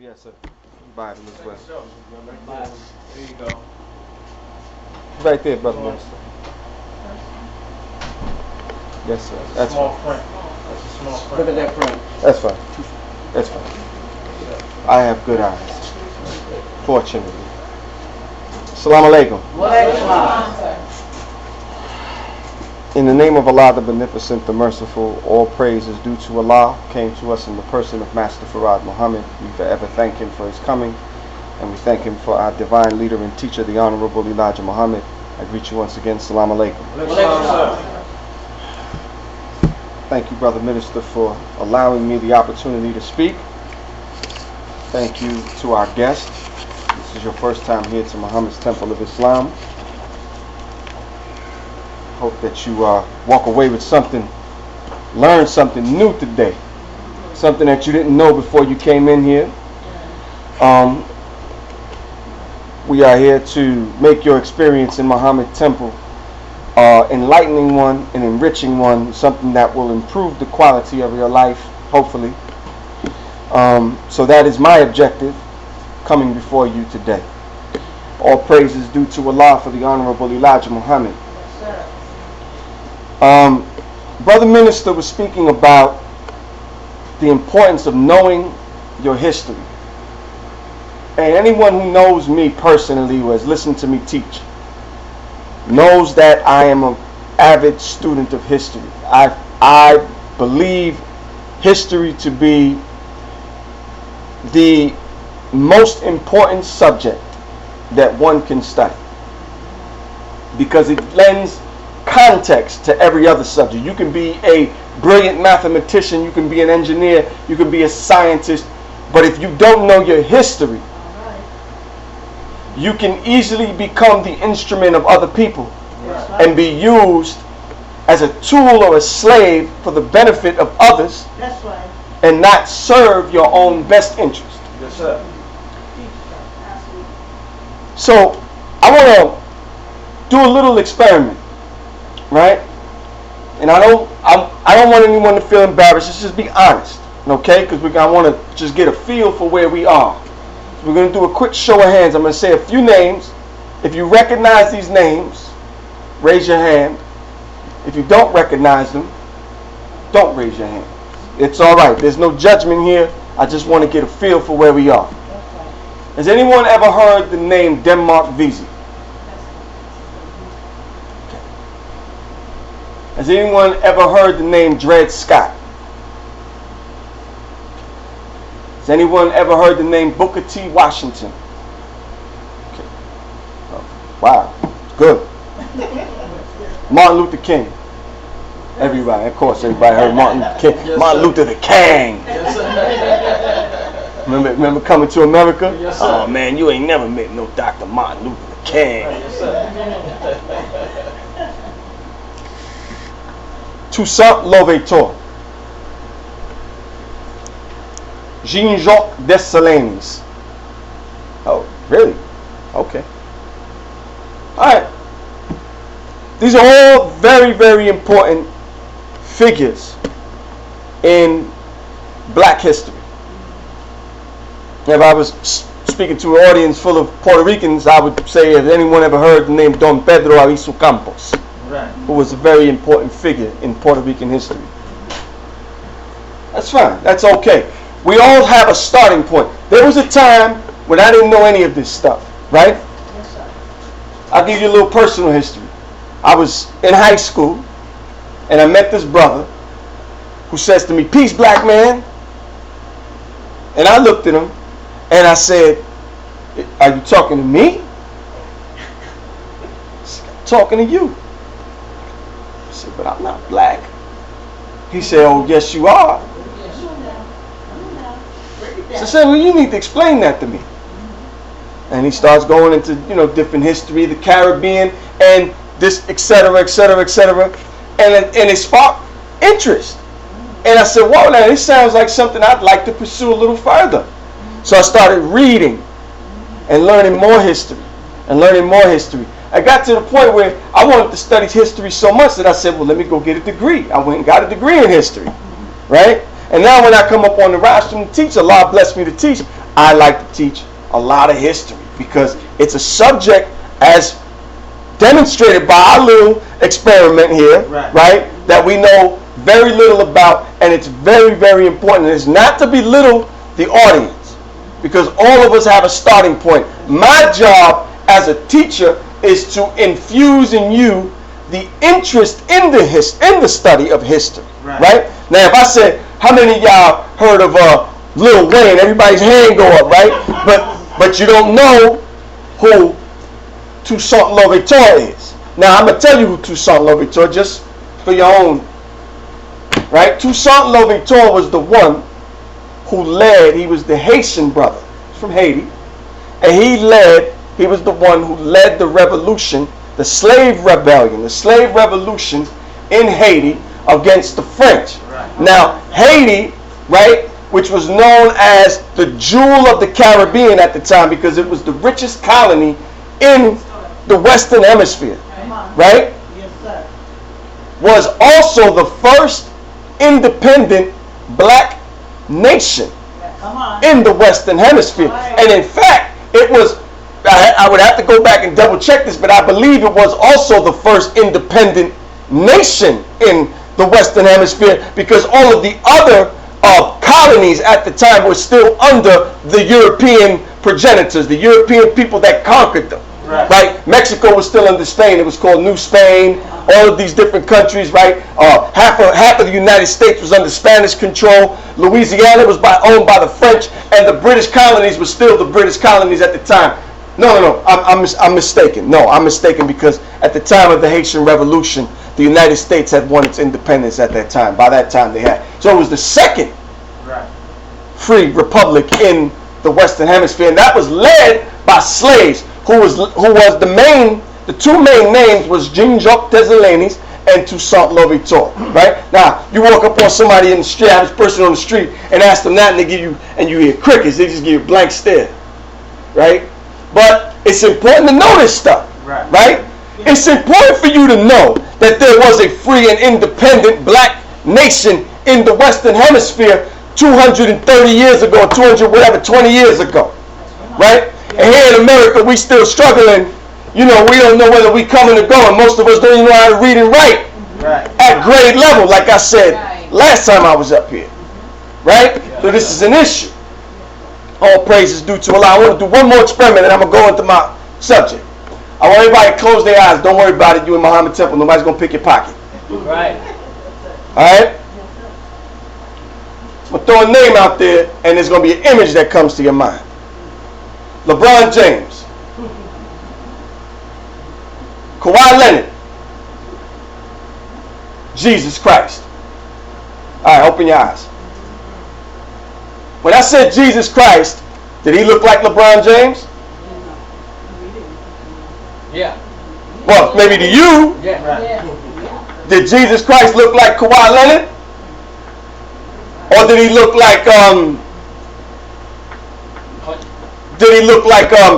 Yes, sir. Bible as well. Bible. There you go. Right there, brother minister. Yes, sir. That's Small fine. print. That's a small print. Look at that print. That's fine. That's fine. I have good eyes. Fortunately. Assalamu alaikum. In the name of Allah, the Beneficent, the Merciful, all praise is due to Allah, came to us in the person of Master Farad Muhammad. We forever thank him for his coming, and we thank him for our divine leader and teacher, the Honorable Elijah Muhammad. I greet you once again. Assalamu alaikum. Thank you, Brother Minister, for allowing me the opportunity to speak. Thank you to our guest. This is your first time here to Muhammad's Temple of Islam. Hope that you walk away with something, learn something new today, something that you didn't know before you came in here. We are here to make your experience in Muhammad Temple enlightening one and enriching one, something that will improve the quality of your life, hopefully. So that is my objective coming before you today. All praise is due to Allah for the Honorable Elijah Muhammad. Brother Minister was speaking about the importance of knowing your history. And anyone who knows me personally, who has listened to me teach, knows that I am an avid student of history. I believe history to be the most important subject that one can study, because it lends context to every other subject. You can be a brilliant mathematician, you can be an engineer, you can be a scientist, but if you don't know your history, you can easily become the instrument of other people and be used as a tool or a slave for the benefit of others. That's right. And not serve your own best interest. Yes, sir. So I want to do a little experiment, right? And I don't want anyone to feel embarrassed. Let's just be honest, okay? Because I want to just get a feel for where we are. So we're going to do a quick show of hands. I'm going to say a few names. If you recognize these names, raise your hand. If you don't recognize them, don't raise your hand. It's all right. There's no judgment here. I just want to get a feel for where we are. Has anyone ever heard the name Denmark Vesey? Has anyone ever heard the name Dred Scott? Has anyone ever heard the name Booker T. Washington? Okay. Oh, wow, good. Martin Luther King. Everybody, of course, everybody heard Martin King. Yes, Martin sir. Luther the King. Yes, sir. Remember Coming to America? Yes, sir. Oh man, you ain't never met no Dr. Martin Luther the King. Yes, sir. Toussaint Louverture. Jean-Jacques Dessalines. Oh, really? Okay. Alright. These are all very, very important figures in black history. If I was speaking to an audience full of Puerto Ricans, I would say, has anyone ever heard the name Don Pedro Albizu Campos? Right. Who was a very important figure in Puerto Rican history. That's fine. That's okay. We all have a starting point. There was a time when I didn't know any of this stuff, right? Yes, sir. I'll give you a little personal history. I was in high school, and I met this brother who says to me, "Peace, black man." And I looked at him, and I said, "Are you talking to me?" He said, "I'm talking to you." I said, "But I'm not black." He said, "Oh, yes, you are." So I said, "Well, you need to explain that to me." And he starts going into, different history, the Caribbean, and this, etc., etc., etc. And it sparked interest. And I said, "Whoa, now this sounds like something I'd like to pursue a little further." So I started reading and learning more history and learning more history. I got to the point where I wanted to study history so much that I said, "Well, let me go get a degree." I went and got a degree in history, right? And now when I come up on the rostrum to teach, Allah bless me to teach, I like to teach a lot of history because it's a subject as demonstrated by our little experiment here, right, that we know very little about, and it's very, very important. And it's not to belittle the audience because all of us have a starting point. My job as a teacher is to infuse in you the interest in the study of history, right? Now, if I said, how many of y'all heard of Lil Wayne? Everybody's hand go up, right? But you don't know who Toussaint Louverture is. Now, I'm going to tell you who Toussaint Louverture, just for your own, right? Toussaint Louverture was the one who led, he was the Haitian brother. He's from Haiti. And he was the one who led the revolution, the slave rebellion, the slave revolution in Haiti against the French. Now, Haiti, right, which was known as the jewel of the Caribbean at the time because it was the richest colony in the Western Hemisphere, right, was also the first independent black nation in the Western Hemisphere. And in fact, it was, I would have to go back and double check this, but I believe it was also the first independent nation in the Western Hemisphere because all of the other colonies at the time were still under the European progenitors, the European people that conquered them. Right? Mexico was still under Spain. It was called New Spain. All of these different countries, right? Half of the United States was under Spanish control. Louisiana was owned by the French, and the British colonies were still the British colonies at the time. No. I'm mistaken. No, I'm mistaken because at the time of the Haitian Revolution, the United States had won its independence at that time. By that time they had. So it was the second free republic in the Western Hemisphere, and that was led by slaves. Who was the two main names was Jean-Jacques Dessalines and Toussaint Louverture, right? Now, you walk up on somebody in the street, average person on the street, and ask them that, and they give you, and you hear crickets, they just give you a blank stare, right? But it's important to know this stuff, right? It's important for you to know that there was a free and independent black nation in the Western Hemisphere 230 years ago, 20 years ago, right? And here in America, we still struggling. You know, we don't know whether we coming or going. Most of us don't even know how to read and write at grade level, like I said last time I was up here, right? So this is an issue. All praise is due to Allah. I want to do one more experiment, and I'm going to go into my subject. I want everybody to close their eyes. Don't worry about it. You in Muhammad Temple. Nobody's going to pick your pocket. Right. All right? I'm going to throw a name out there, and there's going to be an image that comes to your mind. LeBron James, Kawhi Leonard, Jesus Christ. All right, open your eyes. When I said Jesus Christ, did he look like LeBron James? Yeah. Well, maybe to you. Yeah. Right. Did Jesus Christ look like Kawhi Leonard? Or did he look like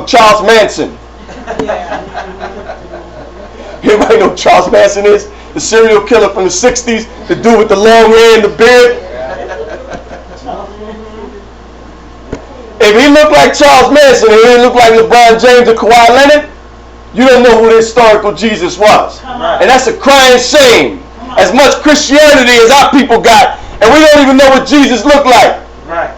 Charles Manson? Everybody know who Charles Manson is? The serial killer from the 60s, the dude with the long hair and the beard. If he looked like Charles Manson and he didn't look like LeBron James or Kawhi Leonard, you don't know who the historical Jesus was. And that's a crying shame. As much Christianity as our people got, and we don't even know what Jesus looked like. Right.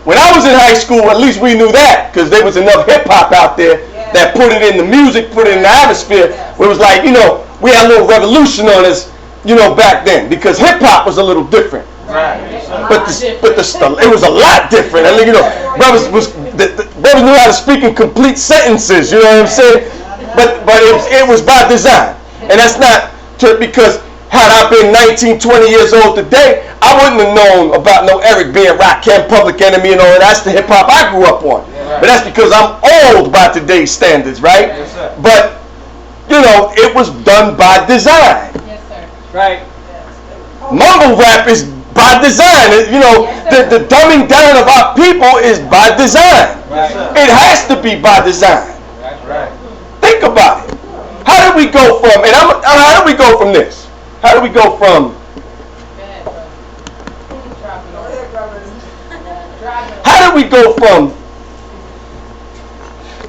When I was in high school, at least we knew that, because there was enough hip-hop out there that put it in the music, put it in the atmosphere, where it was like, you know, we had a little revolution on us, you know, back then, because hip-hop was a little different. Right. But it was a lot different. I mean, you know, brothers knew how to speak in complete sentences, you know what I'm saying? But it was by design. And that's not because had I been 19, 20 years old today, I wouldn't have known about no Eric B. and Rakim, Public Enemy, and all that. That's the hip hop I grew up on. Yeah, right. But that's because I'm old by today's standards, right? Yes, sir. But, you know, it was done by design. Yes, sir. Right. Mumble rap is by design. You know, yes, the dumbing down of our people is by design. Right. It has to be by design. That's right. Think about it. How did we go from, how did we go from this? How do we go from? How do we go from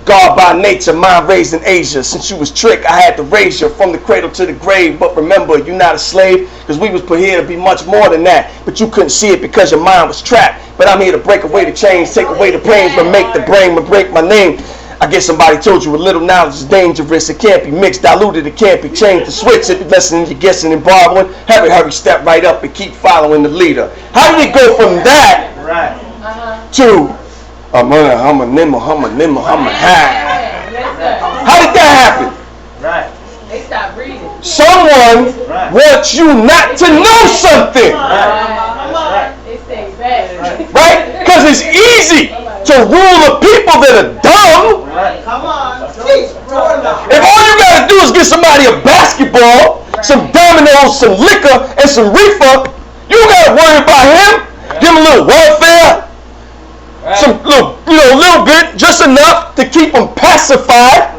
God by nature, mind raised in Asia? Since you was tricked, I had to raise you from the cradle to the grave. But remember, you're not a slave, because we was put here to be much more than that. But you couldn't see it because your mind was trapped. But I'm here to break away the chains, take away the pains, but make the brain, but break my name. I guess somebody told you a little knowledge is dangerous. It can't be mixed, diluted, it can't be changed. The switch, if you're listening, you're guessing and borrowing. Hurry, step right up and keep following the leader. How do we go from that to I'm a nimble, I'm a high? How did that happen? Right. They stopped breathing. Someone wants you not to know something. They stay back. Right? Because it's easy to rule the people that are dumb. Come on. If all you got to do is get somebody a basketball, some dominoes, some liquor, and some reefer, you don't got to worry about him. Give him a little welfare, some little bit, just enough to keep them pacified.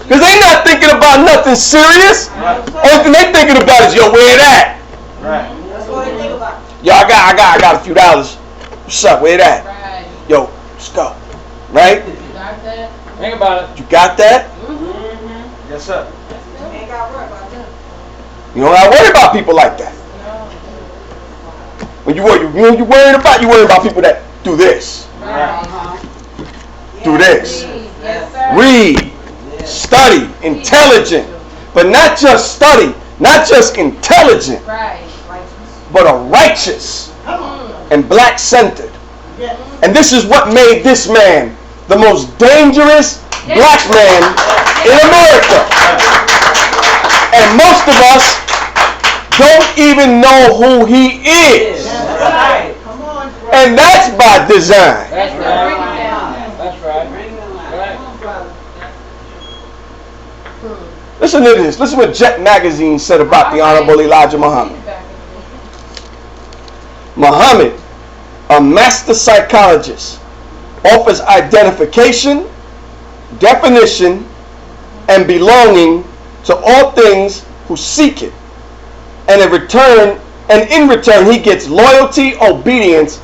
Because they not thinking about nothing serious. Only thing they thinking about is, yo, where it at? That's what they think about. Yo, I got a few dollars. What's up? Where it at? Yo, let's go. Right? You got that? Think about it. You got that? Yes, sir. You ain't got to worry about them. You don't got to worry about people like that. When you worried about people that do this, do this, Yes, sir. read, study, intelligent, but not just study, not just intelligent, Right. but a righteous and black-centered. And this is what made this man the most dangerous black man in America. And most of us don't even know who he is. And that's by design. That's right. That's right. Listen to this. Listen what Jet Magazine said about the Honorable Elijah Muhammad. Muhammad, a master psychologist, offers identification, definition, and belonging to all things who seek it. And in return, he gets loyalty, obedience,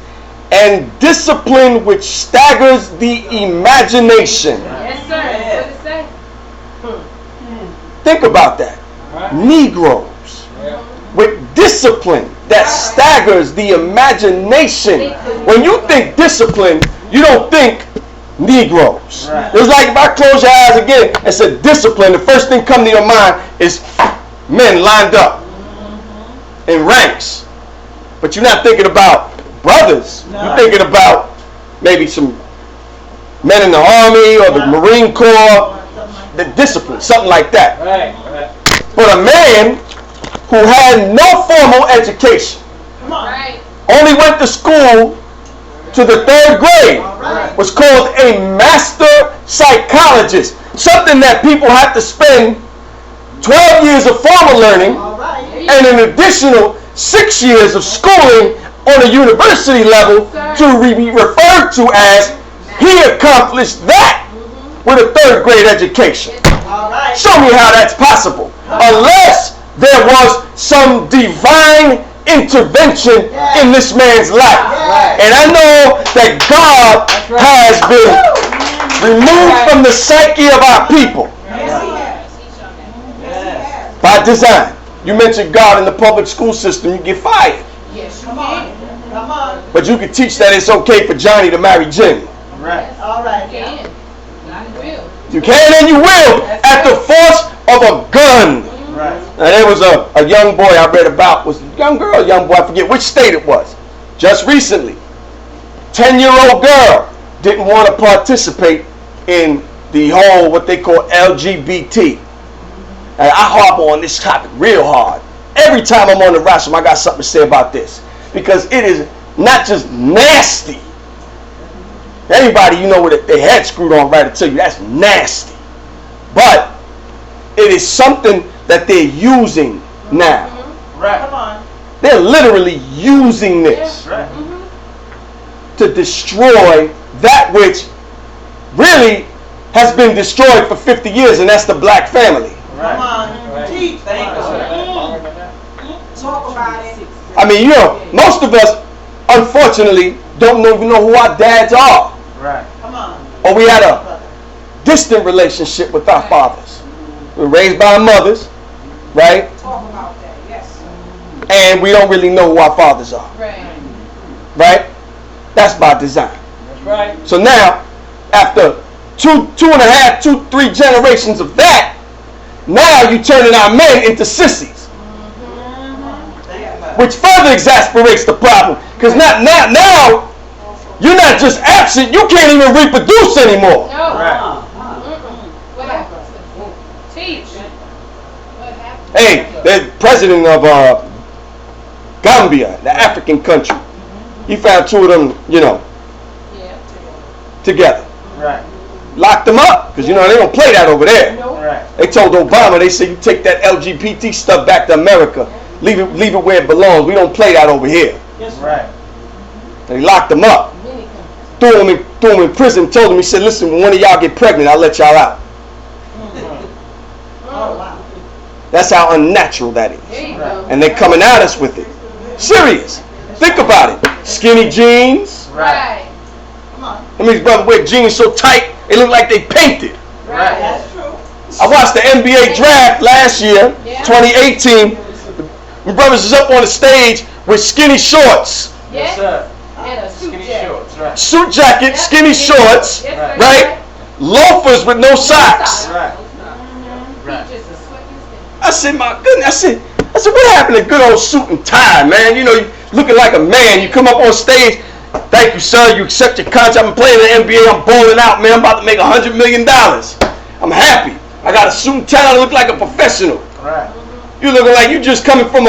and discipline which staggers the imagination. Yes, sir. That's what it say. Think about that. Negroes with discipline that staggers the imagination. When you think discipline, you don't think Negroes. It's like if I close your eyes again and said discipline, the first thing come to your mind is men lined up in ranks. But you're not thinking about brothers. You're thinking about maybe some men in the army or the Marine Corps. The discipline, something like that. But a man who had no formal education, only went to school to the 3rd grade, was called a master psychologist. Something that people have to spend 12 years of formal learning and an additional 6 years of schooling on a university level to be referred to as he accomplished that with a 3rd grade education. Show me how that's possible. Unless there was some divine intervention in this man's life. And I know that God has been removed from the psyche of our people by design. You mentioned God in the public school system, you get fired. Yes, you can. But you can teach that it's okay for Johnny to marry Jimmy. You can. You can and you will at the force of a gun. Now there was a young boy I read about, was a young girl, young boy, I forget which state it was, just recently. 10-year-old girl didn't want to participate in the whole, what they call LGBT. And I harp on this topic real hard. Every time I'm on the rostrum, I got something to say about this. Because it is not just nasty. Everybody, you know, with their head screwed on right to tell you that's nasty. But it is something that they're using now. They're literally using this to destroy that which really has been destroyed for 50 years, and that's the black family. I mean, most of us, unfortunately, don't even know who our dads are. Right. Come on. Or we had a distant relationship with our fathers. We were raised by our mothers, right? Talk about that. Yes. And we don't really know who our fathers are. Right. Right? That's by design. That's right. So now, after 3 generations of that, now you're turning our men into sissies. Which further exasperates the problem. Because now, you're not just absent, you can't even reproduce anymore. No. Right. What happened? Teach. What happened? Hey, the president of Gambia, the African country, he found 2 of them, Yeah. together. Right. Locked them up, because they don't play that over there. Nope. Right. They told Obama, they said, you take that LGBT stuff back to America. Leave it where it belongs. We don't play that over here. Right. They locked him up. Many countries. Threw him in prison, told him, he said, listen, when one of y'all get pregnant, I'll let y'all out. Oh, wow. That's how unnatural that is. There you go. And they're coming at us with it. Serious. Think about it. Skinny jeans. Right. Come on. I mean, these brothers wear jeans so tight, they look like they painted. Right. Right. That's true. I watched the NBA draft last year, Yeah. 2018. My brothers is up on the stage with skinny shorts, Yes, Yeah. sir. And a suit Skinny jacket. shorts. Right. suit jacket, skinny shorts, Yes, sir. right? Loafers with no socks. Right. Right. Feet just as sweaty as they. I said, my goodness. I said, what happened to good old suit and tie, man? You looking like a man. You come up on stage. Thank you, sir. You accept your contract. I'm playing in the NBA. I'm balling out, man. I'm about to make $100 million. I'm happy. I got a suit and tie. I look like a professional. Right. You looking like you just coming from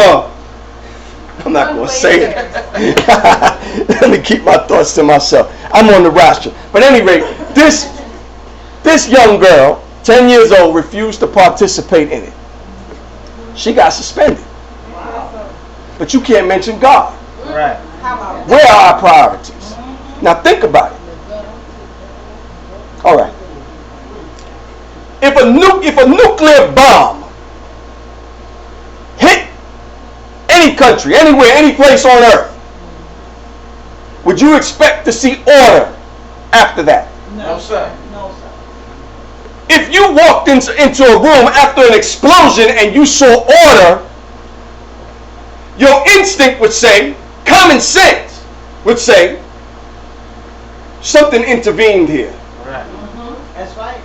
I'm not going to say it. Let me keep my thoughts to myself. I'm on the roster. But at any rate, this young girl, 10 years old, refused to participate in it. She got suspended. But you can't mention God. Right. How about Where are our priorities? Now think about it. All right. If a nuclear bomb hit any country, anywhere, any place on earth, would you expect to see order after that? No, sir. No, sir. If you walked into a room after an explosion and you saw order, your instinct would say, common sense would say, something intervened here. Right. That's right.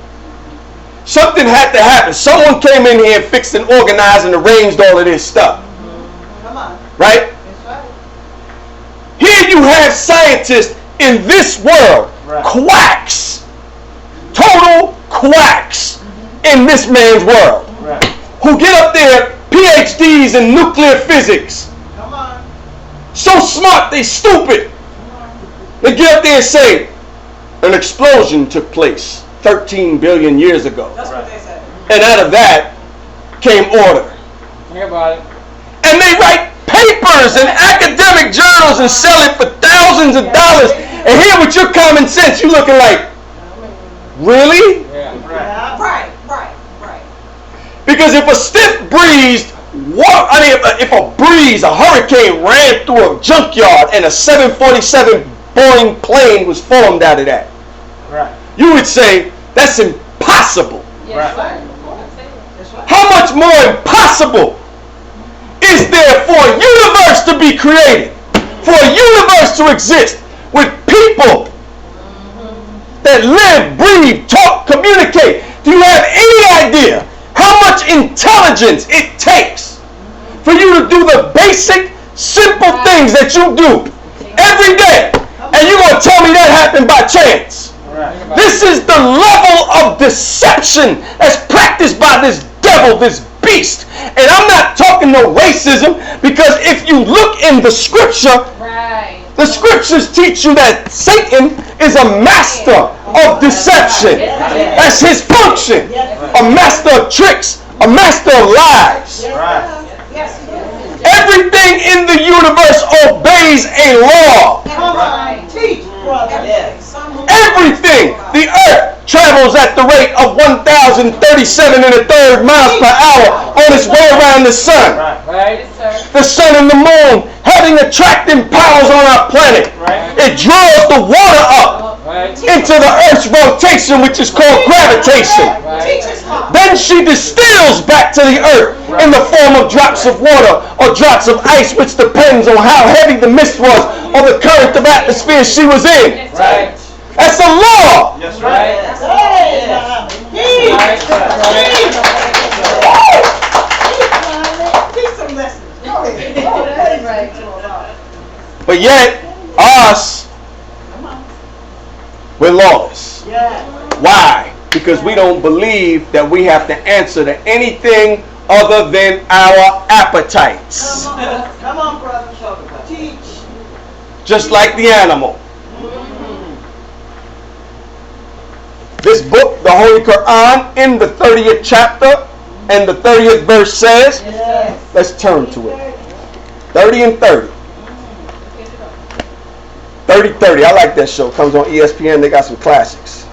Something had to happen. Someone came in here and fixed and organized and arranged all of this stuff. Come on. Right? That's right. Here you have scientists in this world, Right. quacks, total quacks in this man's world, Right. who get up there, PhDs in nuclear physics, Come on. so smart they stupid. They get up there and say, an explosion took place 13 billion years ago. That's what they said. And out of that came order. Think about it. And they write papers in academic journals and sell it for thousands of dollars. And here with your common sense, you looking like, really? Yeah. Right. Right, right, right. Because if a stiff breeze, if a breeze, a hurricane ran through a junkyard and a 747 Boeing plane was formed out of that, Right. you would say, that's impossible. Yes, Right. sir. That's right. How much more impossible is there for a universe to be created, for a universe to exist with people that live, breathe, talk, communicate? Do you have any idea how much intelligence it takes for you to do the basic, simple things that you do every day? And you're going to tell me that happened by chance? Right. This is the level of deception that's practiced by this devil, this beast. And I'm not talking no racism, because if you look in the scripture, Right. the scriptures teach you that Satan is a master of deception. That's his function. A master of tricks, a master of lies. Right. Yes, yes. Everything in the universe obeys a law. Come on. Teach, brother. Yes. Everything. The earth travels at the rate of 1,037 1/3 miles per hour on its way around and the sun. Right. Right. Yes, sir. The sun and the moon having attracting powers on our planet. Right. It draws the water up Right. into the earth's rotation, which is called gravitation. Teach us how. Then she distills back to the earth in the form of drops of water or drops of ice, which depends on how heavy the mist was or the current of atmosphere she was in. Yes, Right. That's a law. Yes, Right. right. Hey, now. Teach. Right. Teach. Teach some lessons. Go ahead. Go ahead. Right. But yet, us, Come on. we're lawless. Yeah. Why? Because we don't believe that we have to answer to anything other than our appetites. Come on. Come on, brother. Teach. Just like the animal. This book, the Holy Quran, in the 30th chapter and the 30th verse says, Yes. let's turn to it. 30 and 30. 30-30. I like that show. Comes on ESPN. They got some classics.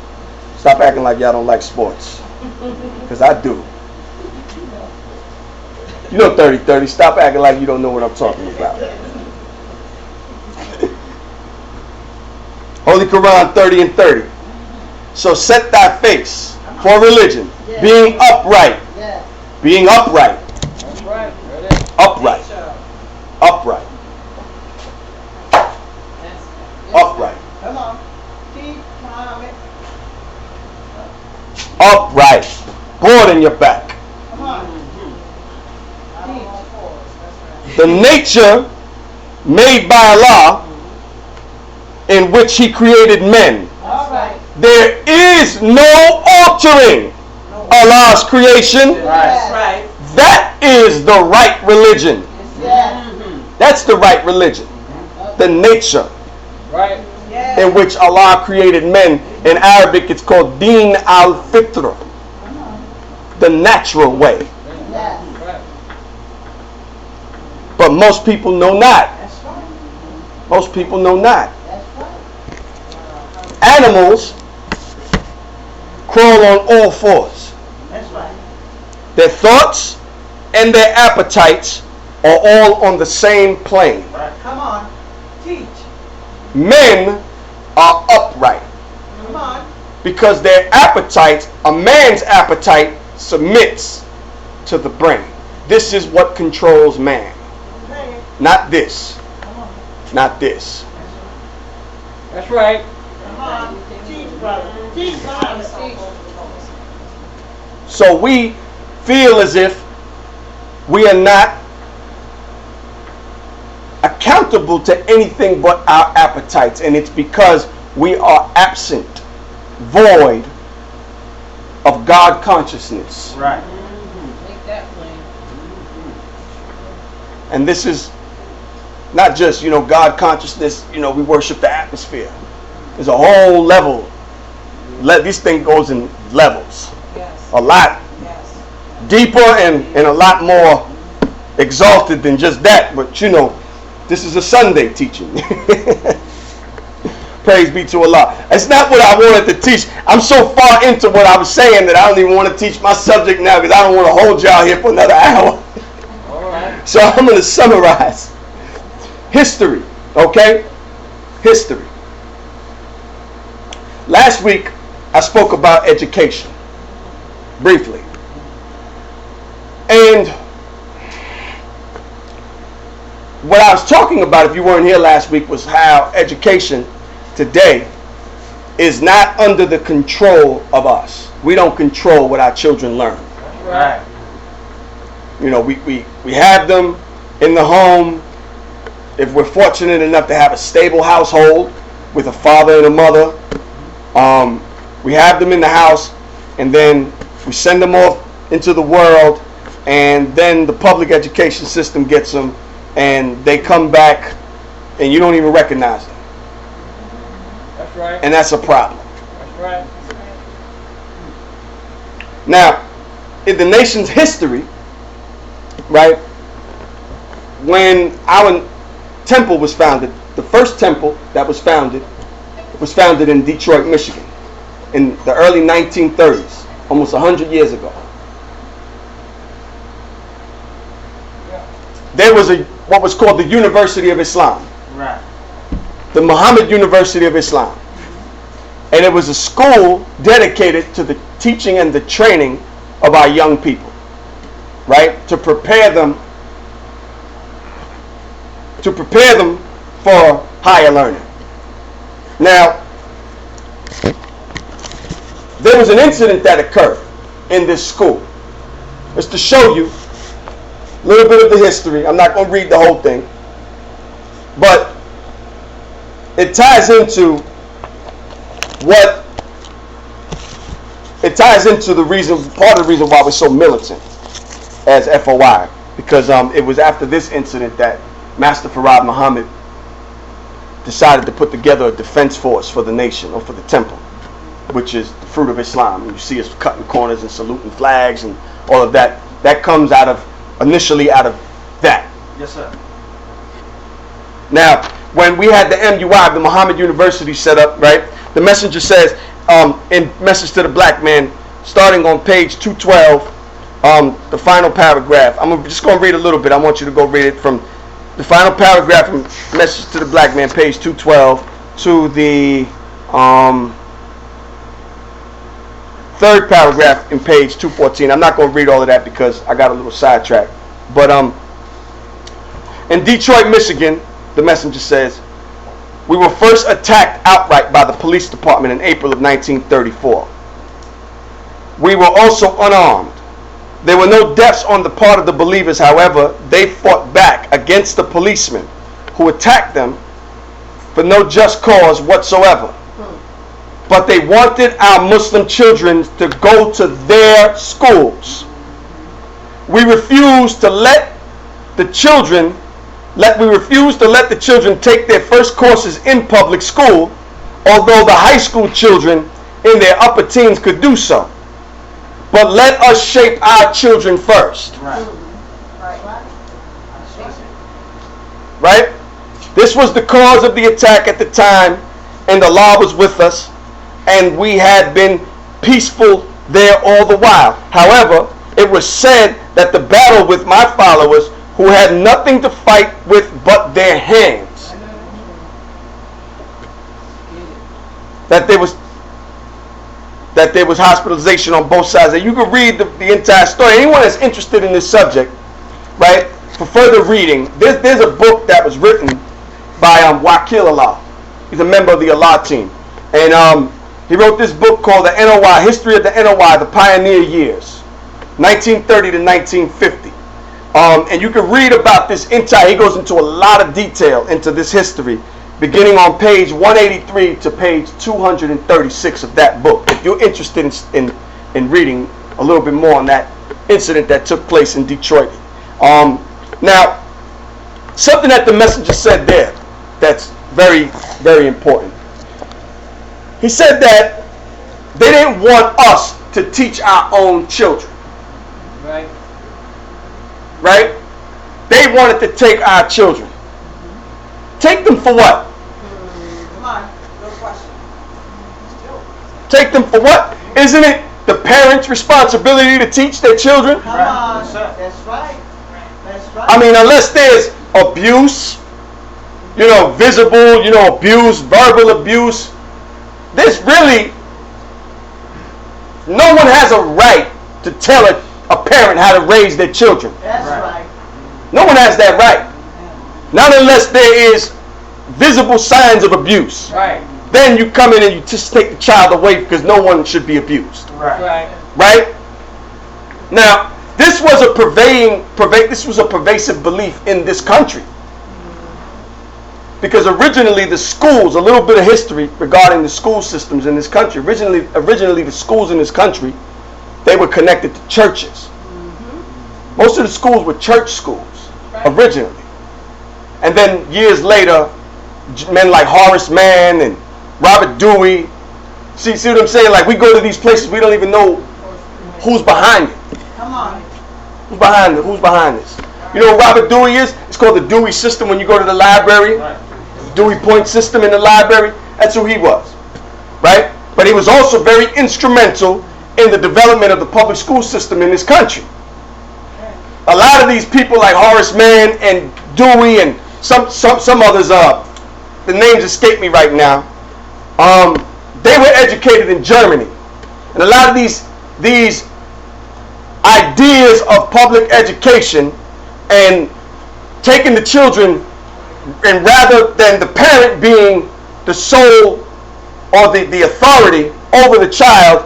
Stop acting like y'all don't like sports. Because I do. You know 30-30. Stop acting like you don't know what I'm talking about. Holy Quran 30 and 30. So set thy face for religion, being upright, Yes. being upright, That's right. There it is. upright, upright, upright, Come on. Teach. Muhammad. upright, broad in your back. Come on. The nature made by Allah in which He created men. All right. There is no altering Allah's creation. Yes. Right. That is the right religion. Yes. That's the right religion. The nature Right. Yes. in which Allah created men. In Arabic, it's called Deen al-Fitra, the natural way. Yes. Right. But most people know not. That's right. Most people know not. That's right. Animals crawl on all fours. That's right. Their thoughts and their appetites are all on the same plane. Come on. Teach. Men are upright Come on. because their appetites, a man's appetite, submits to the brain. This is what controls man. Okay. Not this. Come on. Not this. That's right. Come on. Teach, brother. Teach, Muhammad. So we feel as if we are not accountable to anything but our appetites, and it's because we are absent, void of God consciousness. Right. Make that plain. And this is not just, God consciousness, we worship the atmosphere. There's a whole level. This thing goes in levels. Yes. A lot Yes. deeper and a lot more exalted than just that. But this is a Sunday teaching. Praise be to Allah. It's not what I wanted to teach. I'm so far into what I was saying that I don't even want to teach my subject now because I don't want to hold y'all here for another hour. All right. So I'm going to summarize. History, okay? History. Last week, I spoke about education, briefly. And what I was talking about, if you weren't here last week, was how education today is not under the control of us. We don't control what our children learn. Right. We have them in the home. If we're fortunate enough to have a stable household with a father and a mother, we have them in the house, and then we send them off into the world, and then the public education system gets them, and they come back, and you don't even recognize them. That's right. And that's a problem. That's right. Now, in the nation's history, right, when our temple was founded, the first temple that was founded in Detroit, Michigan, in the early 1930s, almost 100 years ago. it was what was called the University of Islam. Right. The Muhammad University of Islam. And it was a school dedicated to the teaching and the training of our young people, right? To prepare them for higher learning. Now, there was an incident that occurred in this school. It's to show you a little bit of the history. I'm not going to read the whole thing, but it ties into the reason, part of the reason why we're so militant as FOI, because it was after this incident that Master Farad Muhammad decided to put together a defense force for the nation, or for the temple, which is the fruit of Islam. And you see us cutting corners and saluting flags and all of that. That comes initially out of that. Yes, sir. Now, when we had the MUI, the Muhammad University set up, right? The messenger says, in Message to the Black Man, starting on page 212, the final paragraph. I'm just going to read a little bit. I want you to go read it from the final paragraph from Message to the Black Man, page 212, to the third paragraph in page 214. I'm not going to read all of that because I got a little sidetracked. But in Detroit, Michigan, the messenger says, we were first attacked outright by the police department in April of 1934. We were also unarmed. There were no deaths on the part of the believers. However, they fought back against the policemen who attacked them for no just cause whatsoever. But they wanted our Muslim children to go to their schools. We refused to let the children take their first courses in public school, although the high school children in their upper teens could do so. But let us shape our children first. Right? This was the cause of the attack at the time, and Allah was with us, and we had been peaceful there all the while. However, it was said that the battle with my followers, who had nothing to fight with but their hands, that there was hospitalization on both sides. And you can read the entire story. Anyone that's interested in this subject, right, for further reading, there's a book that was written by Wakil Allah. He's a member of the Allah team. And he wrote this book called the NOI, History of the NOI, the Pioneer Years, 1930 to 1950. And you can read about this entire, he goes into a lot of detail into this history, beginning on page 183 to page 236 of that book, if you're interested in reading a little bit more on that incident that took place in Detroit. Now, something that the messenger said there that's very, very important. He said that they didn't want us to teach our own children. Right. Right? They wanted to take our children. Take them for what? Come on, no question. Take them for what? Isn't it the parents' responsibility to teach their children? Come on, that's right. That's right. I mean, unless there's abuse, visible, abuse, verbal abuse, there's really, no one has a right to tell a parent how to raise their children. That's right. No one has that right. Not unless there is visible signs of abuse. Right. Then you come in and you just take the child away because no one should be abused. Right. Right? Now, this was a pervasive belief in this country. Because originally the schools, a little bit of history regarding the school systems in this country. Originally the schools in this country, they were connected to churches. Most of the schools were church schools originally. And then years later, men like Horace Mann and Robert Dewey, see what I'm saying? Like, we go to these places, we don't even know who's behind it. Come on. Who's behind it? Who's behind this? You know what Robert Dewey is? It's called the Dewey system when you go to the library. Dewey Point system in the library. That's who he was. Right? But he was also very instrumental in the development of the public school system in this country. a lot of these people like Horace Mann and Dewey and some others, the names escape me right now. They were educated in Germany, and a lot of these ideas of public education and taking the children, and rather than the parent being the sole or the authority over the child,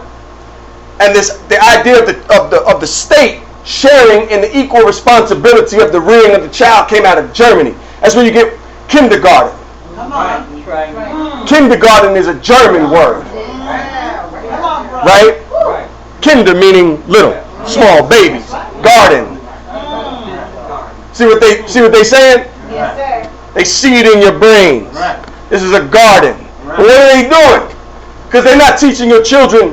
and the idea of the state sharing in the equal responsibility of the rearing of the child came out of Germany. That's where you get kindergarten. Come on. That's right. Kindergarten is a German word, Come on, brother. right? Right. Kinder meaning little, small, babies. Garden. See what they saying? Yes, sir. They see it in your brains. Right. This is a garden. Right. But what are they doing? Because they're not teaching your children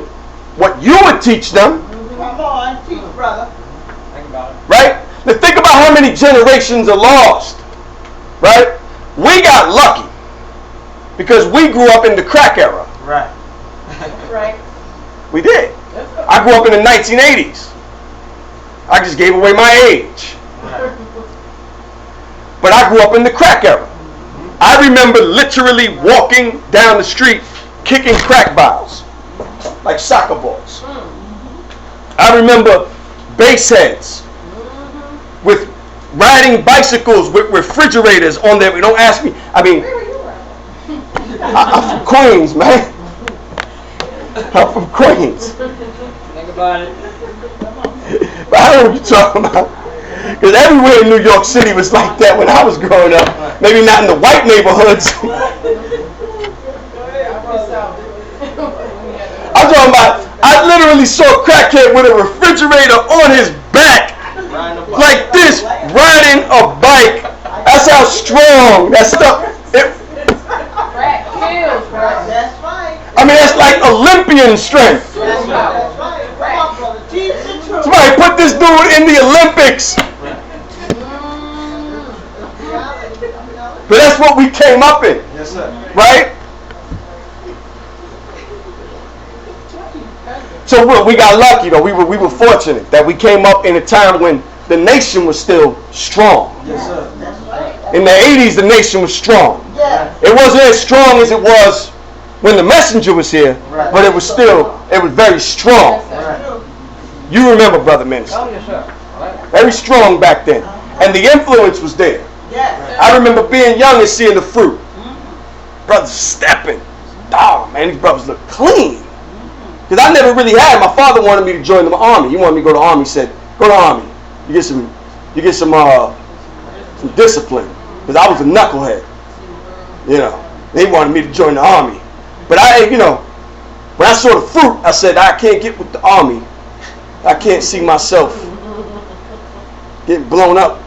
what you would teach them, Come on, teach, brother. Think about it. right? Now think about how many generations are lost, right? We got lucky because we grew up in the crack era. Right. Right. We did. I grew up in the 1980s. I just gave away my age. Right. But I grew up in the crack era. I remember literally walking down the street kicking crack balls like soccer balls. I remember base heads with riding bicycles with refrigerators on there. Don't ask me. I mean, I'm from Queens, man. I'm from Queens. Think about it. But I don't know what you're talking about. Because everywhere in New York City was like that when I was growing up. Maybe not in the white neighborhoods. I'm talking about, I literally saw a crackhead with a refrigerator on his back, like this, riding a bike. That's how strong that stuff. Crack kills, bro. That's right. I mean, that's like Olympian strength. That's right. Come on, brother. Teach the truth. Somebody put this dude in the Olympics. But that's what we came up in, Yes, sir. right? So we got lucky though. We were fortunate that we came up in a time when the nation was still strong. Yes, sir. That's right. In the 80s, the nation was strong. Yes. It wasn't as strong as it was when the messenger was here, Right. but it was very strong. Right. You remember, Brother Minister. Oh, yes, sir. Right. Very strong back then. And the influence was there. Yes. I remember being young and seeing the fruit. Brothers stepping. Oh, man, these brothers look clean. Because I never really had. My father wanted me to join the army. He wanted me to go to the army. He said, go to the army. You get some discipline. Because I was a knucklehead. You know. They wanted me to join the army. But when I saw the fruit, I said, I can't get with the army. I can't see myself getting blown up.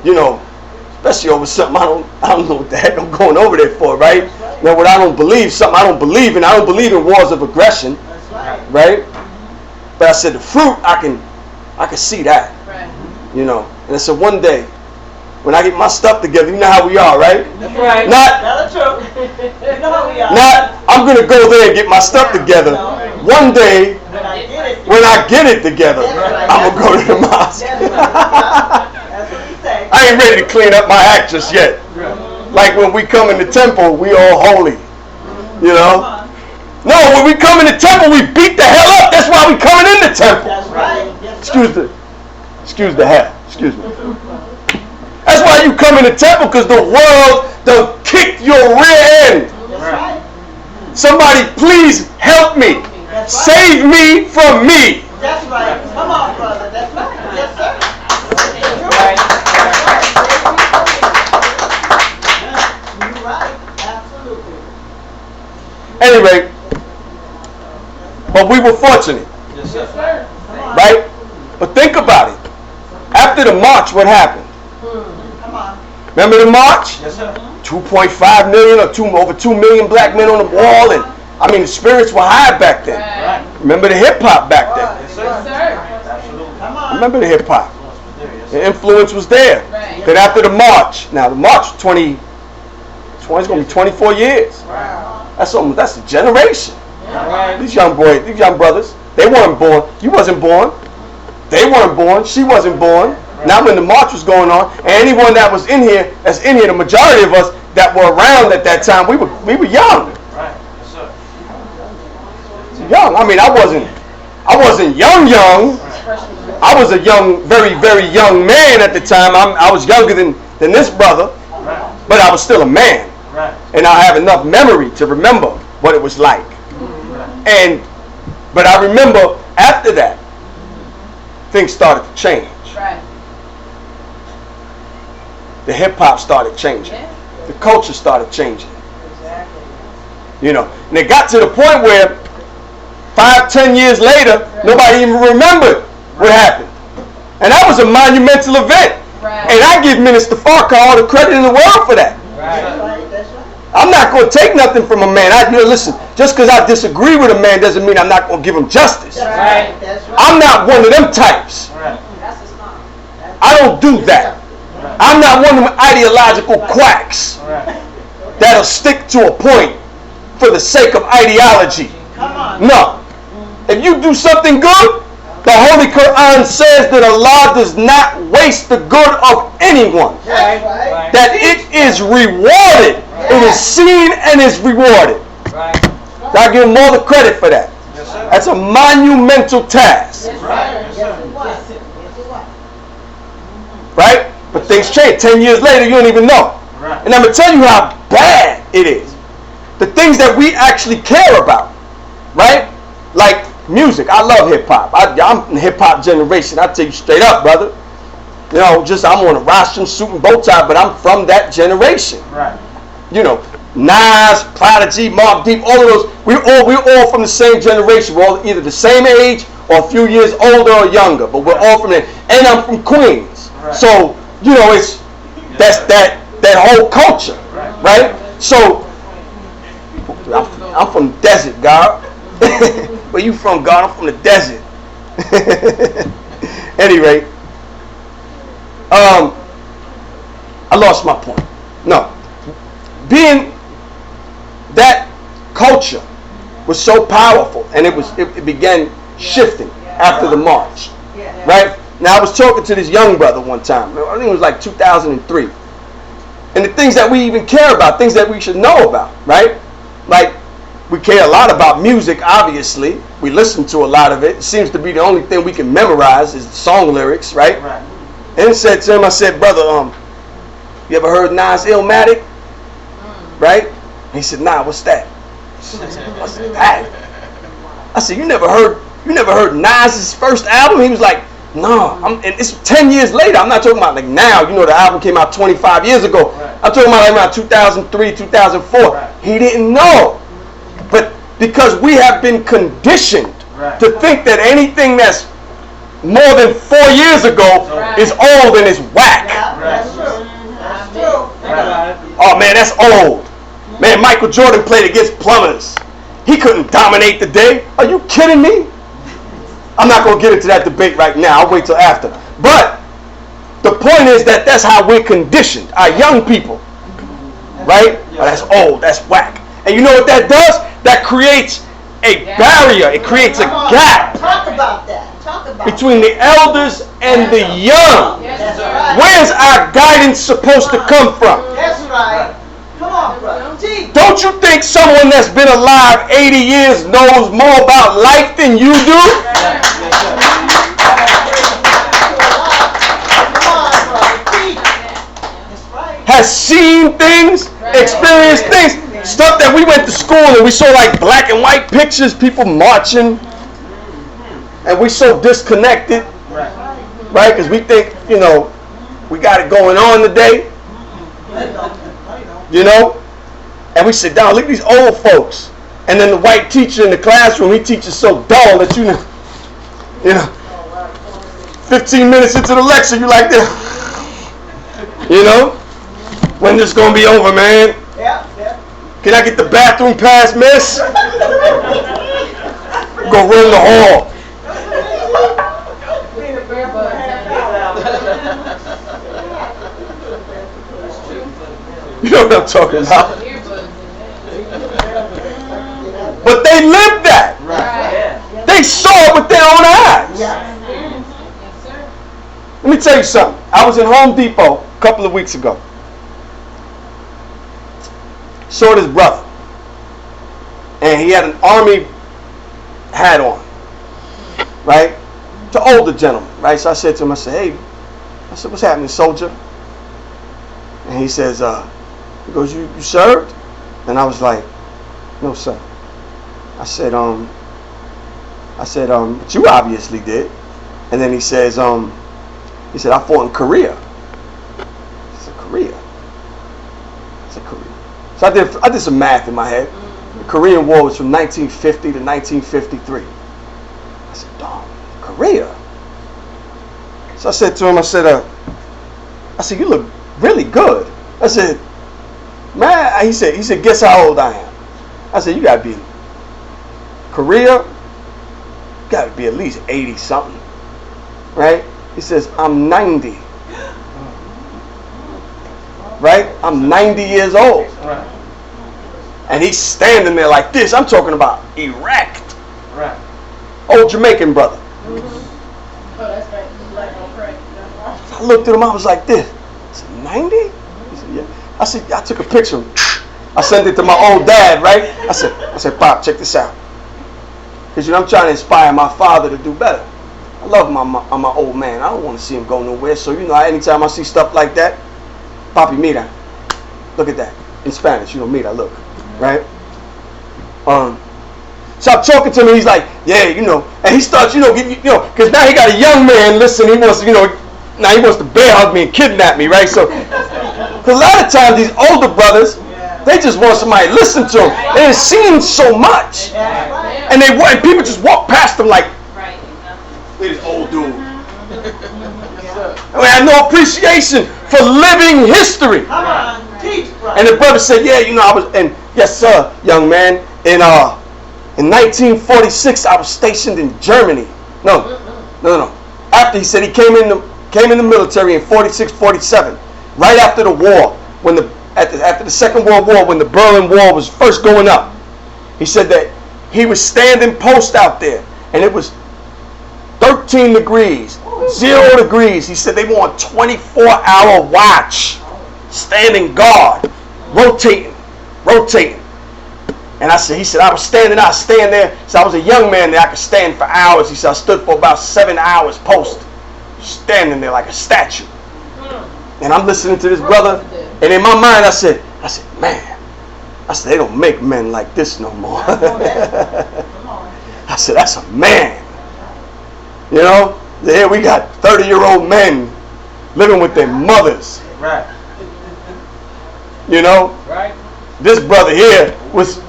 You know, especially over something I don't know what the heck I'm going over there for, right? Now, what I don't believe, something I don't believe in. I don't believe in wars of aggression, That's right. right? But I said the fruit, I can see that, Right. you know. And I said one day, when I get my stuff together, you know how we are, right? That's right. Not Tell the truth. You know how we are. I'm gonna go there and get my stuff together. One day, When I get it. when I get it together, I'm gonna go to the mosque. That's what he say. I ain't ready to clean up my act just yet. Like when we come in the temple, we all holy. You know? No, when we come in the temple, we beat the hell up. That's why we coming in the temple. That's right. Yes, sir. Excuse the hell. Excuse me. That's why you come in the temple, because the world done kicked your rear end. That's right. Somebody please help me. That's right. Save me from me. That's right. Come on, brother. That's right. Yes, sir. You're Right. You're right. Absolutely. Anyway, but we were fortunate, Yes, Yes, sir. sir. Come on. right? But think about it. After the march, what happened? Come on. Remember the march? Yes, sir. 2.5 million or over 2 million black men on the wall, and I mean the spirits were high back then. Right. Remember the hip hop back then? Yes, sir. Yes, sir. Absolutely. Come on. Remember the hip hop? Yes, The sir. influence was there. Right. Then after the march, now the march 20 it's gonna be 24 years. Wow. That's a generation. Right. These young brothers, they weren't born. You wasn't born. They weren't born. She wasn't born. Not when the march was going on. And anyone that was in here, the majority of us that were around at that time, we were young. Right. Yes, sir. Young. I mean, I wasn't young. I was a young, very, very young man at the time. I was younger than this brother, Right. but I was still a man. Right. And I have enough memory to remember what it was like. But I remember after that, things started to change. Right. The hip hop started changing. Yeah. The culture started changing. Exactly. You know, and it got to the point where 5-10 years later, nobody even remembered what happened. And that was a monumental event. Right. And I give Minister Farquhar all the credit in the world for that. Right. That's right. I'm not going to take nothing from a man. Listen, just because I disagree with a man doesn't mean I'm not going to give him justice. That's Right. right. That's right. I'm not one of them types. Right. That's his mom. I don't do that. I'm not one of them ideological quacks Right. that'll stick to a point for the sake of ideology. Come on. No. If you do something good, the Holy Quran says that Allah does not waste the good of anyone. That's right. That it is rewarded. It is seen and is rewarded. Right. I give him all the credit for that. Yes, sir. That's a monumental task. Yes, Right. sir. Yes, Yes, sir. it was. Yes, it was. Right? But things change. 10 years later, you don't even know. Right. And I'm going to tell you how bad it is. The things that we actually care about. Right? Like music. I love hip-hop. I'm in the hip-hop generation. I tell you straight up, brother. You know, I'm on a rostrum, suit and bow tie, but I'm from that generation. Right. You know, Nas, Prodigy, Mobb Deep, all of those. We're all from the same generation. We're all either the same age or a few years older or younger, but we're all from there. And I'm from Queens, Right. so you know that's that whole culture, right? So I'm from the desert, God. Where you from, God? I'm from the desert. Anyway, I lost my point. No. Being that culture was so powerful, and it began shifting after the march, right? Now I was talking to this young brother one time. I think it was like 2003, and the things that we even care about, things that we should know about, right? Like we care a lot about music. Obviously, we listen to a lot of it. It seems to be the only thing we can memorize is the song lyrics, right? Right. And said to him, I said, brother, you ever heard Nas Illmatic? Right? And he said, nah, what's that? I said, that? I said, you never heard Nas's first album? He was like, no. And it's 10 years later. I'm not talking about like now. You know, the album came out 25 years ago. Right. I'm talking about like around 2003, 2004. Right. He didn't know. But because we have been conditioned Right. to think that anything that's more than 4 years ago Right. is old and is whack. Yeah, that's true. That's true. Think about it. Oh man, that's old. Man, Michael Jordan played against plumbers. He couldn't dominate the day. Are you kidding me? I'm not going to get into that debate right now. I'll wait till after. But the point is that that's how we're conditioned. Our young people. Right? Oh, that's old. That's whack. And you know what that does? That creates a barrier. It creates a Come on. gap Talk about that. Talk about between the elders and the young. Yes, That's sir. right. Where's our guidance supposed to come from? That's right. Come on, brother. Gee. Don't you think someone that's been alive 80 years knows more about life than you do? Yes, sir. Come on, brother. Gee. That's right. Has seen things, experienced things, stuff that we went to school and we saw like black and white pictures, people marching, and we so disconnected, Right. right? Because we think, you know, we got it going on today, you know, and we sit down, look at these old folks, and then the white teacher in the classroom, he teaches so dull that you know, 15 minutes into the lecture, you like this, you know, when this gonna be over, man? Yeah, yeah. Can I get the bathroom pass, miss? Go run the hall. You know what I'm talking about? But they lived that. Right. Yeah. They saw it with their own eyes. Yeah. Let me tell you something. I was in Home Depot a couple of weeks ago. Saw this brother. And he had an army hat on. Right? It's an older gentleman. Right? So I said to him, I said, hey, what's happening, soldier? And he says, he goes, you served? And I was like, no, sir. I said, but you obviously did. And then he says, I fought in Korea. I said, Korea? I said, Korea. So I did some math in my head. The Korean War was from 1950 to 1953. I said, dog, Korea? So I said to him, I said, you look really good. I said, man, he said, guess how old I am? I said, you gotta be Korea, gotta be at least 80 something. Right? He says, I'm 90. Right? I'm 90 years old. And he's standing there like this. I'm talking about erect. Right. Old Jamaican brother. Oh, that's right. You like on crack. I looked at him, I was like this. I said, 90? He said, yeah. I said, I took a picture. I sent it to my old dad, right? I said, Pop, check this out. Because I'm trying to inspire my father to do better. I love my old man. I don't want to see him go nowhere. So, anytime I see stuff like that, Papi, mira. Look at that. In Spanish, mira, look. Right? So I'm talking to him, he's like, yeah, and he starts, because now he got a young man, listen, he wants, now he wants to bear hug me and kidnap me, right? So, because a lot of times these older brothers, they just want somebody to listen to them. They have seen so much. And people just walk past them like, look at this old dude. I have no appreciation for living history. And the brother said, yeah, I was, and yes, sir, young man, in 1946, I was stationed in Germany. No. After he said he came in the military in 46, 47, right after the war, after the Second World War, when the Berlin Wall was first going up. He said that he was standing post out there, and it was 13 degrees, 0 degrees. He said they were on 24-hour watch, standing guard, rotating. And he said, I was standing out, stand there. So I was a young man there, I could stand for hours. He said, I stood for about 7 hours post, standing there like a statue. And I'm listening to this brother, and in my mind I said, man, they don't make men like this no more. I said, that's a man. Here we got 30-year-old men living with their mothers. Right. Right. This brother here was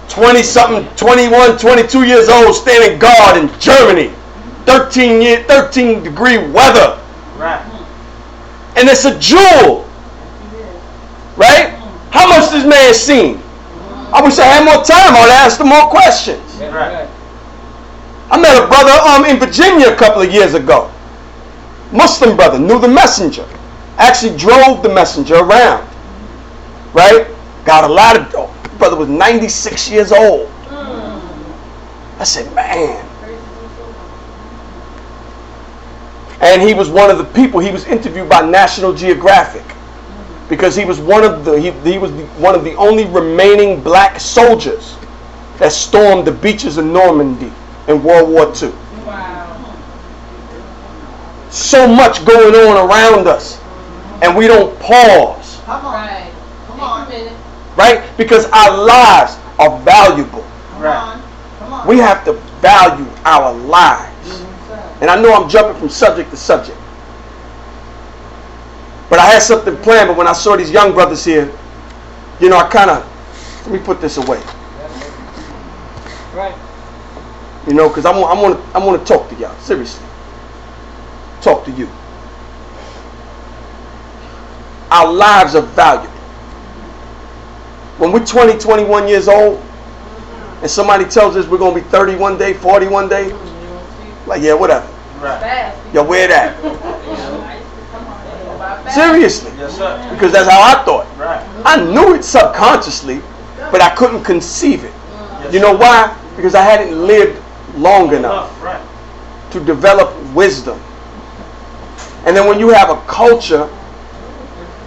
20-something, 21, 22 years old, standing guard in Germany. 13-degree weather. Right. And it's a jewel. Right? How much this man seen? I wish I had more time. I would ask him more questions. Right. I met a brother in Virginia a couple of years ago. Muslim brother, knew the messenger. Actually drove the messenger around. Right? Got a lot of... Brother was 96 years old. I said, man. And he was one of the people, he was interviewed by National Geographic. Because he was one of the only remaining black soldiers that stormed the beaches of Normandy in World War II. Wow. So much going on around us, and we don't pause. Come on. Right. Come on. Right? Because our lives are valuable. Right. Come on. We have to value our lives. And I know I'm jumping from subject to subject. But I had something planned, but when I saw these young brothers here, I kind of, let me put this away. Right. Because I want to talk to y'all, seriously. Talk to you. Our lives are valuable. When we're 20, 21 years old, and somebody tells us we're going to be 30 one day, 40 one day, like, yeah, whatever. Right. Yo, where that? Seriously. Yes, sir. Because that's how I thought. Right. I knew it subconsciously, but I couldn't conceive it. Yes, You know why? Because I hadn't lived long enough Right. to develop wisdom. And then when you have a culture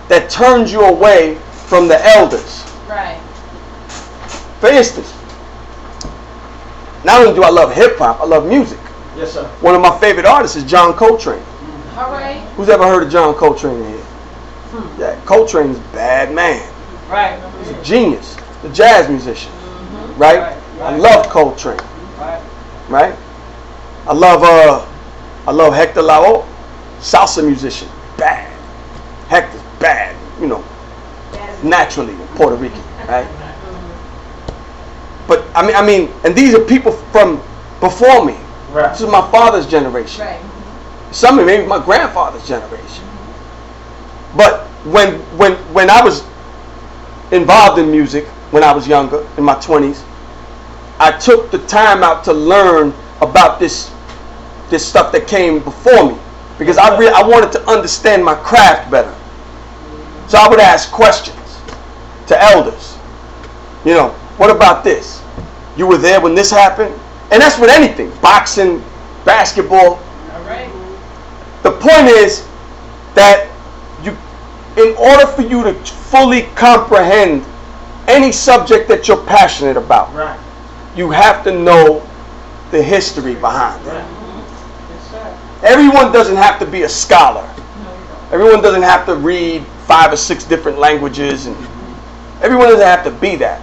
that turns you away from the elders. Right. For instance, not only do I love hip hop, I love music. Yes, sir. One of my favorite artists is John Coltrane. All right. Who's ever heard of John Coltrane in here? Yeah, Coltrane's a bad man. Right. He's a genius, a jazz musician. Right? I love Coltrane. Right? I love Hector Lavoe, salsa musician. Bad. Hector's bad, you know, naturally Puerto Rican, right? But I mean, and these are people from before me. Right. This is my father's generation. Right. Some of maybe my grandfather's generation. But when I was involved in music when I was younger, in my 20s, I took the time out to learn about this stuff that came before me, because I wanted to understand my craft better. So I would ask questions to elders. You know, what about this? You were there when this happened? And that's with anything, boxing, basketball. All right. The point is that in order for you to fully comprehend any subject that you're passionate about, Right. you have to know the history behind it. Right. Everyone doesn't have to be a scholar. Everyone doesn't have to read 5 or 6 different languages, and everyone doesn't have to be that.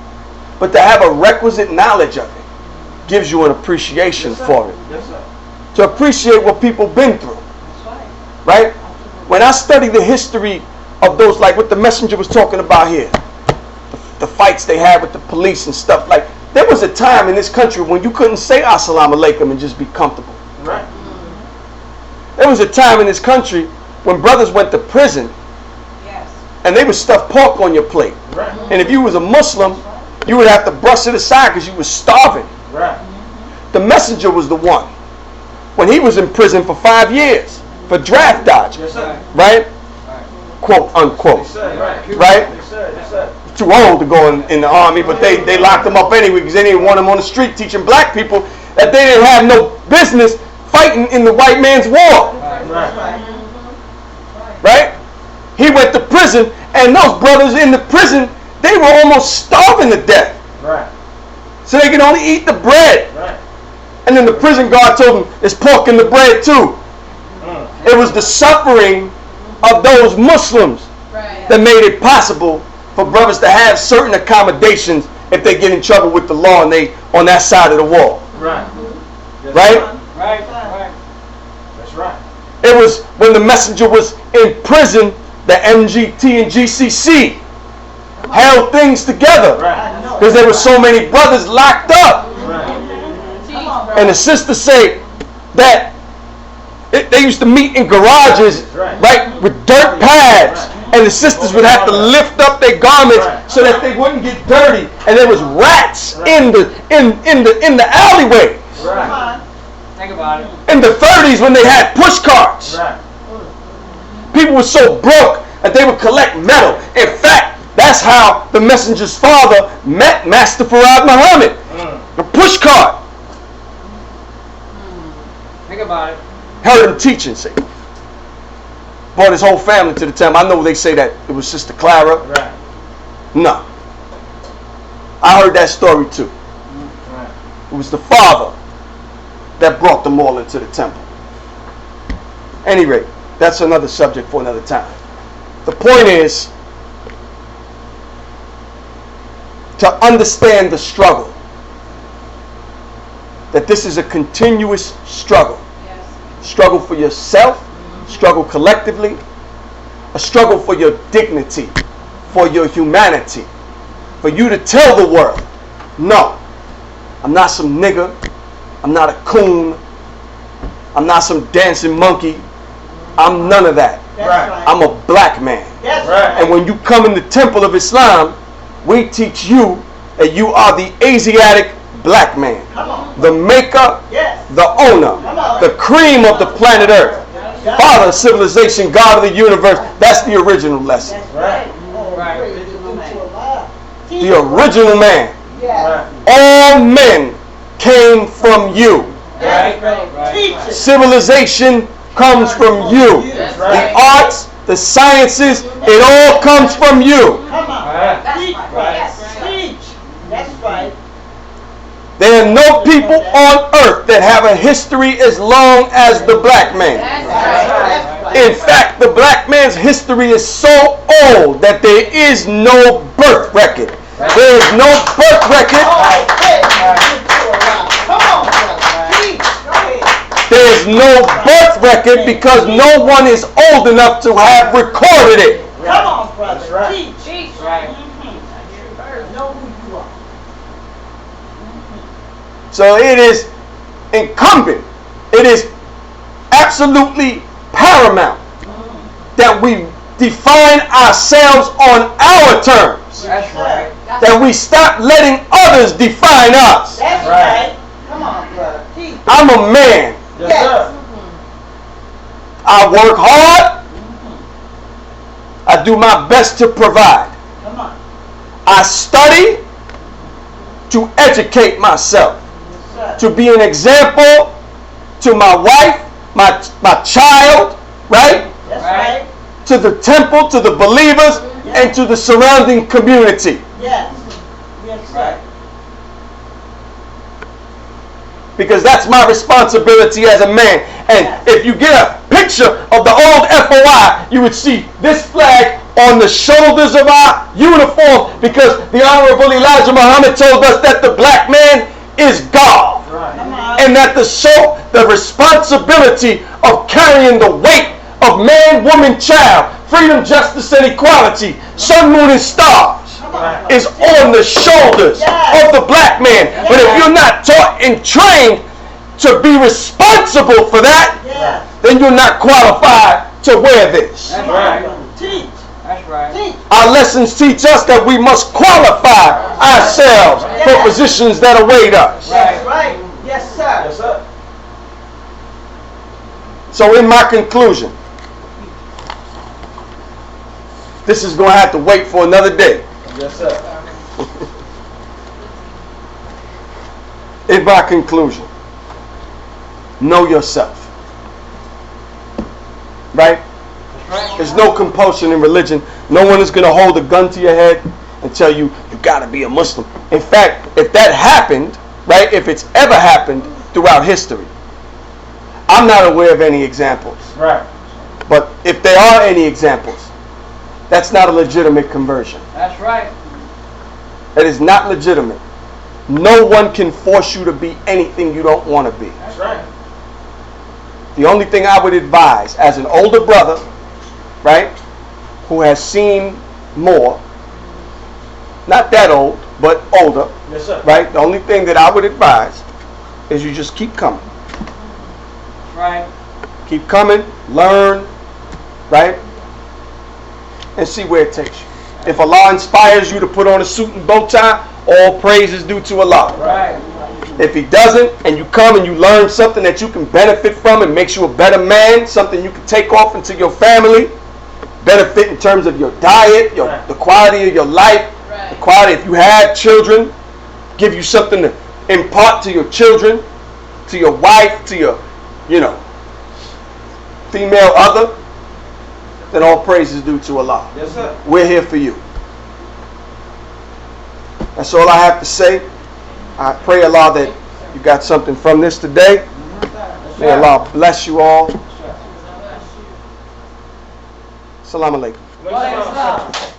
But to have a requisite knowledge of it gives you an appreciation for it. Yes, sir. To appreciate what people been through. Right? When I study the history of those, like what the messenger was talking about here, the fights they had with the police and stuff, like, there was a time in this country when you couldn't say assalamu alaikum and just be comfortable. Right. There was a time in this country when brothers went to prison Yes. and they would stuff pork on your plate. Right. And if you was a Muslim, you would have to brush it aside because you was starving. Right. The messenger was the one when he was in prison for 5 years for draft dodging. Yes, sir. Right? Quote unquote. Yes, sir. Right. Right? Yes, sir. Yes, sir. Too old to go in the army, but they locked him up anyway because they didn't want him on the street teaching black people that they didn't have no business fighting in the white man's war. Right. Right? He went to prison, and those brothers in the prison, they were almost starving to death. Right. So they could only eat the bread. Right. And then the prison guard told them, there's pork in the bread too. It was the suffering of those Muslims Right. that made it possible for brothers to have certain accommodations if they get in trouble with the law and they on that side of the wall. Right. Yes, Right? sir. Right. Right. That's right. It was when the messenger was in prison, the MGT and GCC held things together Right. because there were so many brothers locked up. Right. And the sisters say that they used to meet in garages, right, with dirt pads, and the sisters would have to lift up their garments so that they wouldn't get dirty. And there was rats in the alleyway. Right. Think about it. In the 30s when they had push carts, Right. people were so broke that they would collect metal. In fact, that's how the messenger's father met Master Farad Muhammad. The push cart. Think about it. Heard him teaching, say. Brought his whole family to the temple. I know they say that it was Sister Clara. Right. No. I heard that story too. Right. It was the father that brought them all into the temple. Any rate, that's another subject for another time. The point is to understand the struggle. That this is a continuous struggle. Yes. Struggle for yourself, struggle collectively, a struggle for your dignity, for your humanity, for you to tell the world, no, I'm not some nigger, I'm not a coon, I'm not some dancing monkey, I'm none of that. Right. I'm a black man. That's Right. And when you come in the temple of Islam, we teach you that you are the Asiatic black man, Come on. the maker, Yes. the owner, the cream of the planet Earth, father of civilization, God of the universe. That's the original lesson. Right. Right. The original man. Yes. Right. All men came from you. Right. Right. Teach it. Civilization comes from you. That's The right. arts, the sciences, it all comes from you. Come on. Right. Teach, Right. brother. Teach. That's right. There are no people on earth that have a history as long as the black man. That's That's right. right. In fact, the black man's history is so old that there is no birth record. There is no birth record. Oh, hey, come on, brother. Teach. Go ahead. There is no birth record because no one is old enough to have recorded it. Come on, brother. That's right. Teach. Teach. Right. Know who you are. So it is incumbent, it is absolutely paramount that we define ourselves on our terms. That's right. That we stop letting others define us. That's Right. right. Come on, brother. Teach. I'm a man. Yes, sir. I work hard. I do my best to provide. Come on. I study to educate myself, Yes, sir. to be an example to my wife, my child, right? That's Right. right. To the temple, to the believers, and to the surrounding community. Yes. Yes, sir. Because that's my responsibility as a man. And if you get a picture of the old FOI, you would see this flag on the shoulders of our uniform, because the Honorable Elijah Muhammad told us that the black man is God. Right. Come on. And that the responsibility of carrying the weight of man, woman, child, freedom, justice, and equality, sun, moon, and stars, Come on. is on the shoulders of the black man. But if you're not taught and trained to be responsible for that, Yes. then you're not qualified to wear this. That's Come on, right. brother. Teach. That's right. Teach. Our lessons teach us that we must qualify ourselves for positions that await us. That's right. Yes, sir. Yes, sir. So in my conclusion, this is going to have to wait for another day. Yes, sir. In my conclusion, know yourself. Right? There's no compulsion in religion. No one is going to hold a gun to your head and tell you, you got to be a Muslim. In fact, if that happened, right, if it's ever happened throughout history, I'm not aware of any examples. Right. But if there are any examples, that's not a legitimate conversion. That's right. That is not legitimate. No one can force you to be anything you don't want to be. That's right. The only thing I would advise as an older brother, right, who has seen more, not that old, but older, Yes, sir. right, the only thing that I would advise is you just keep coming. That's right. Keep coming, learn, right, and see where it takes you. If Allah inspires you to put on a suit and bow tie, all praise is due to Allah. Right. If He doesn't, and you come and you learn something that you can benefit from and makes you a better man, something you can take off into your family, benefit in terms of your diet, the quality of your life, the quality, if you have children, give you something to impart to your children, to your wife, to your, female other, then all praise is due to Allah. Yes, sir. We're here for you. That's all I have to say. I pray Allah that you got something from this today. May Allah bless you all. Assalamu alaikum. Yes, sir.